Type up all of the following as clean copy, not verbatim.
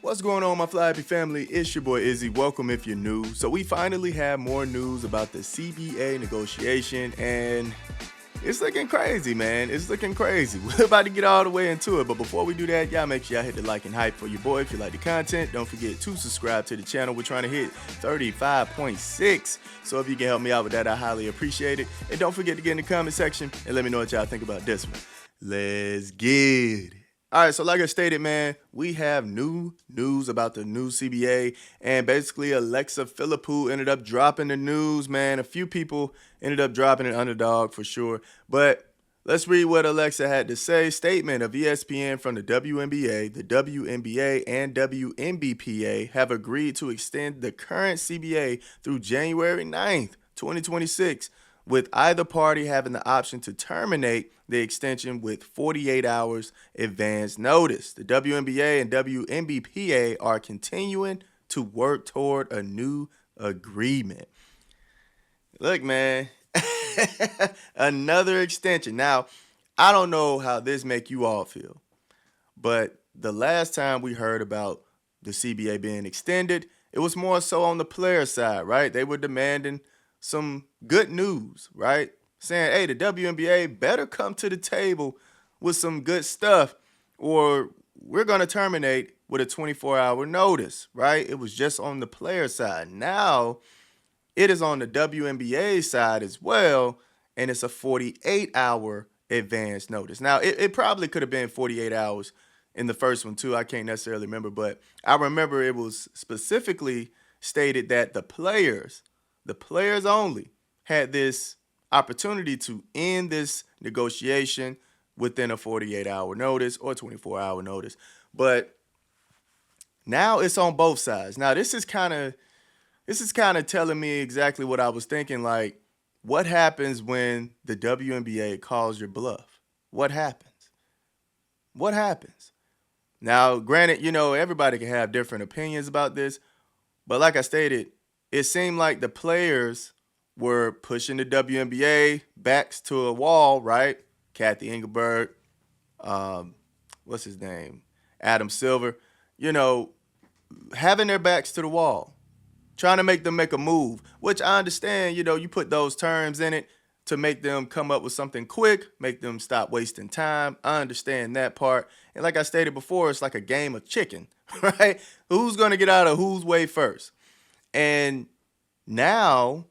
What's going on, my Fly Happy family? It's your boy Izzy. Welcome if you're new. So we finally have more news about the CBA negotiation, and it's looking crazy, man. It's looking crazy. We're about to get all the way into it, but before we do that, y'all make sure y'all hit the like and hype for your boy. If you like the content, don't forget to subscribe to the channel. We're trying to hit 35.6, so if you can help me out with that, I highly appreciate it. And don't forget to get in the comment section and let me know what y'all think about this one. Let's get it. All right, so like I stated, man, we have new news about the new CBA, and basically Alexa Philippou ended up dropping the news, man. A few people ended up dropping an underdog for sure, but let's read what Alexa had to say. Statement of ESPN from the WNBA, the WNBA, and WNBPA have agreed to extend the current CBA through January 9th, 2026, with either party having the option to terminate the extension with 48 hours advance notice. The WNBA and WNBPA are continuing to work toward a new agreement. Look, man, another extension. Now, I don't know how this make you all feel, but the last time we heard about the CBA being extended, it was more so on the player side, right? They were demanding some good news, right? Saying, hey, the WNBA better come to the table with some good stuff, or we're going to terminate with a 24-hour notice, right? It was just on the player side. Now, it is on the WNBA side as well, and it's a 48-hour advance notice. Now, it probably could have been 48 hours in the first one, too. I can't necessarily remember, but I remember it was specifically stated that the players only had this opportunity to end this negotiation within a 48-hour notice or 24-hour notice. But now it's on both sides. Now this is kind of telling me exactly what I was thinking. Like, what happens when the WNBA calls your bluff? What happens? What happens? Now, granted, everybody can have different opinions about this, but like I stated, it seemed like the players were pushing the WNBA backs to a wall, right? Kathy Engelberg, what's his name? Adam Silver, having their backs to the wall, trying to make them make a move, which I understand, you put those terms in it to make them come up with something quick, make them stop wasting time. I understand that part. And like I stated before, it's like a game of chicken, right? Who's going to get out of whose way first? And now,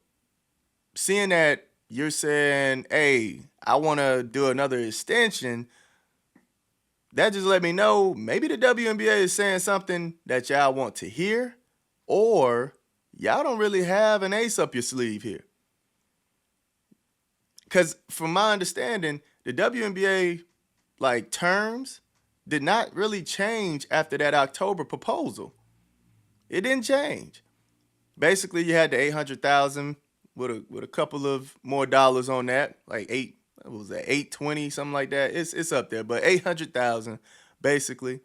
seeing that you're saying, hey, I want to do another extension, that just let me know maybe the WNBA is saying something that y'all want to hear, or y'all don't really have an ace up your sleeve here. Because from my understanding, the WNBA terms did not really change after that October proposal. It didn't change. Basically, you had the $800,000 with a couple of more dollars on that, like $820, something like that. It's up there, but $800,000 basically,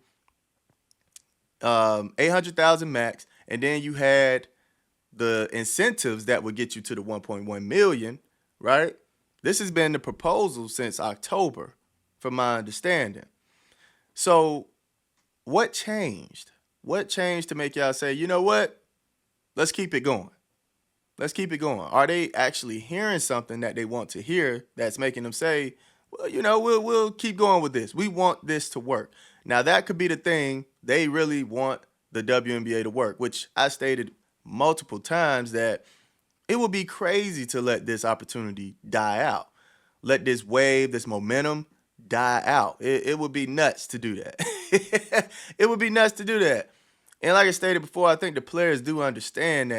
$800,000 max, and then you had the incentives that would get you to the $1.1 million, right? This has been the proposal since October, from my understanding. So, what changed? What changed to make y'all say, you know what? Let's keep it going. Let's keep it going. Are they actually hearing something that they want to hear that's making them say, well, we'll keep going with this. We want this to work. Now, that could be the thing. They really want the WNBA to work, which I stated multiple times that it would be crazy to let this opportunity die out. Let this wave, this momentum die out. It would be nuts to do that. It would be nuts to do that. And like I stated before, I think the players do understand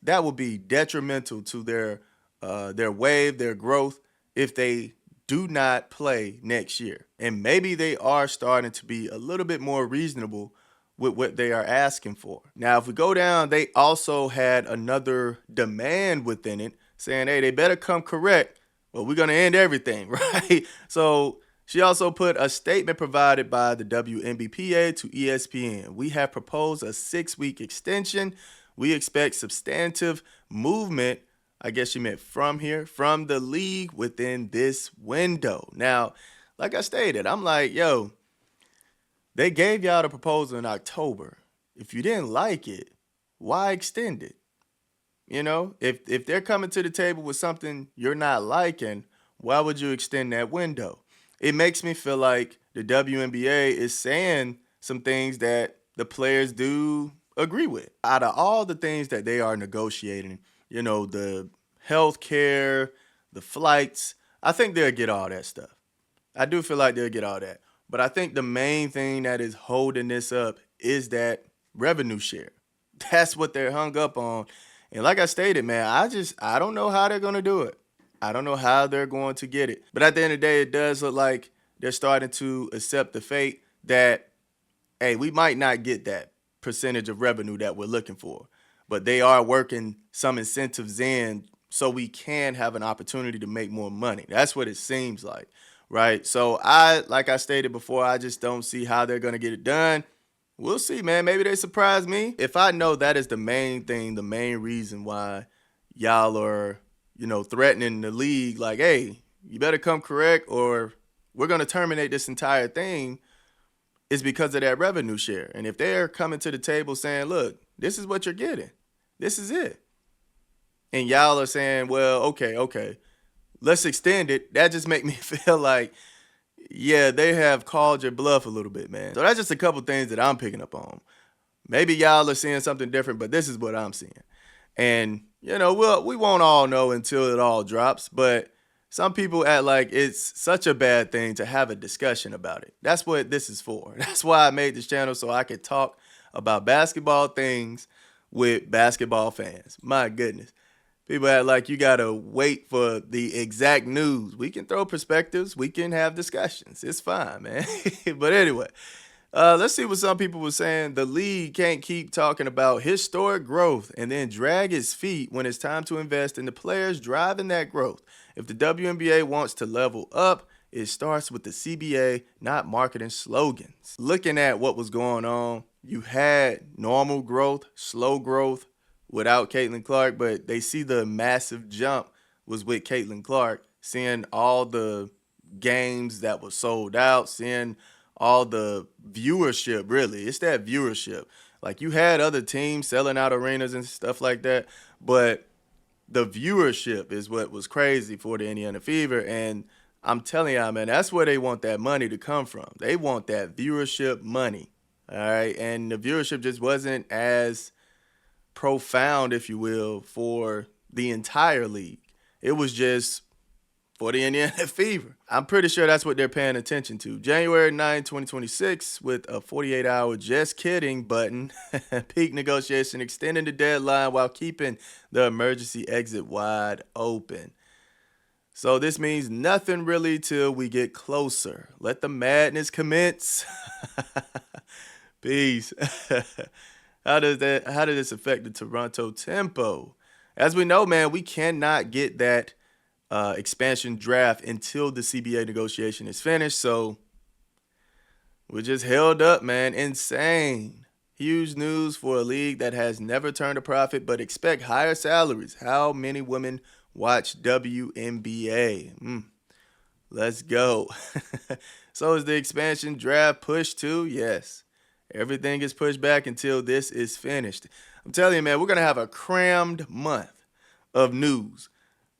that would be detrimental to their wave, their growth, if they do not play next year. And maybe they are starting to be a little bit more reasonable with what they are asking for. Now, if we go down, they also had another demand within it saying, hey, they better come correct, but we're going to end everything, right? So she also put a statement provided by the WNBPA to ESPN. We have proposed a 6-week extension. We expect substantive movement, I guess she meant from the league within this window. Now, like I stated, I'm like, they gave y'all the proposal in October. if you didn't like it, why extend it? You know, if they're coming to the table with something you're not liking, why would you extend that window? It makes me feel like the WNBA is saying some things that the players do agree with. Out of all the things that they are negotiating, you know, the health care, the flights, I think they'll get all that stuff. I do feel like they'll get all that. But I think the main thing that is holding this up is that revenue share. That's what they're hung up on. And like I stated, man, I don't know how they're gonna do it. I don't know how they're going to get it. But at the end of the day, it does look like they're starting to accept the fate that, hey, we might not get that percentage of revenue that we're looking for. But they are working some incentives in so we can have an opportunity to make more money. That's what it seems like, right? So like I stated before, I just don't see how they're gonna get it done. We'll see, man. Maybe they surprise me. If I know that is the main thing, the main reason why y'all are, threatening the league, like, hey, you better come correct or we're going to terminate this entire thing, is because of that revenue share. And if they're coming to the table saying, look, this is what you're getting, this is it, and y'all are saying, well, okay, let's extend it, that just make me feel like, yeah, they have called your bluff a little bit, man. So that's just a couple things that I'm picking up on. Maybe y'all are seeing something different, but this is what I'm seeing. And, we won't all know until it all drops, but some people act like it's such a bad thing to have a discussion about it. That's what this is for. That's why I made this channel, so I could talk about basketball things with basketball fans. My goodness. People act like you got to wait for the exact news. We can throw perspectives. We can have discussions. It's fine, man. But anyway, let's see what some people were saying. The league can't keep talking about historic growth and then drag its feet when it's time to invest in the players driving that growth. If the WNBA wants to level up, it starts with the CBA, not marketing slogans. Looking at what was going on, you had normal growth, slow growth, without Caitlin Clark, but they see the massive jump was with Caitlin Clark, seeing all the games that were sold out, seeing all the viewership, really. It's that viewership. Like, you had other teams selling out arenas and stuff like that, but the viewership is what was crazy for the Indiana Fever, and I'm telling y'all, man, that's where they want that money to come from. They want that viewership money, all right? And the viewership just wasn't as profound, if you will, for the entire league. It was just for the Indiana Fever. I'm pretty sure that's what they're paying attention to. January 9, 2026, with a 48-hour just kidding button, peak negotiation extending the deadline while keeping the emergency exit wide open. So this means nothing really till we get closer. Let the madness commence. Peace. How did this affect the Toronto tempo? As we know, man, we cannot get that expansion draft until the CBA negotiation is finished. So we're just held up, man. Insane. Huge news for a league that has never turned a profit but expect higher salaries. How many women watch WNBA? Let's go. So is the expansion draft pushed too? Yes. Everything is pushed back until this is finished. I'm telling you, man, we're going to have a crammed month of news.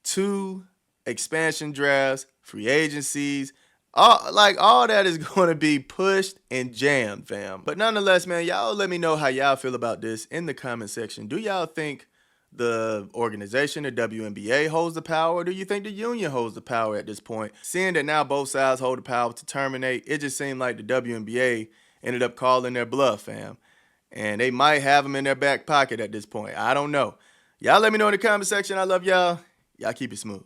2 expansion drafts, free agencies, all that is going to be pushed and jammed, fam. But nonetheless, man, y'all let me know how y'all feel about this in the comment section. Do y'all think the organization, the WNBA, holds the power? Or do you think the union holds the power at this point? Seeing that now both sides hold the power to terminate, it just seemed like the WNBA ended up calling their bluff, fam. And they might have them in their back pocket at this point. I don't know. Y'all let me know in the comment section. I love y'all. Y'all keep it smooth.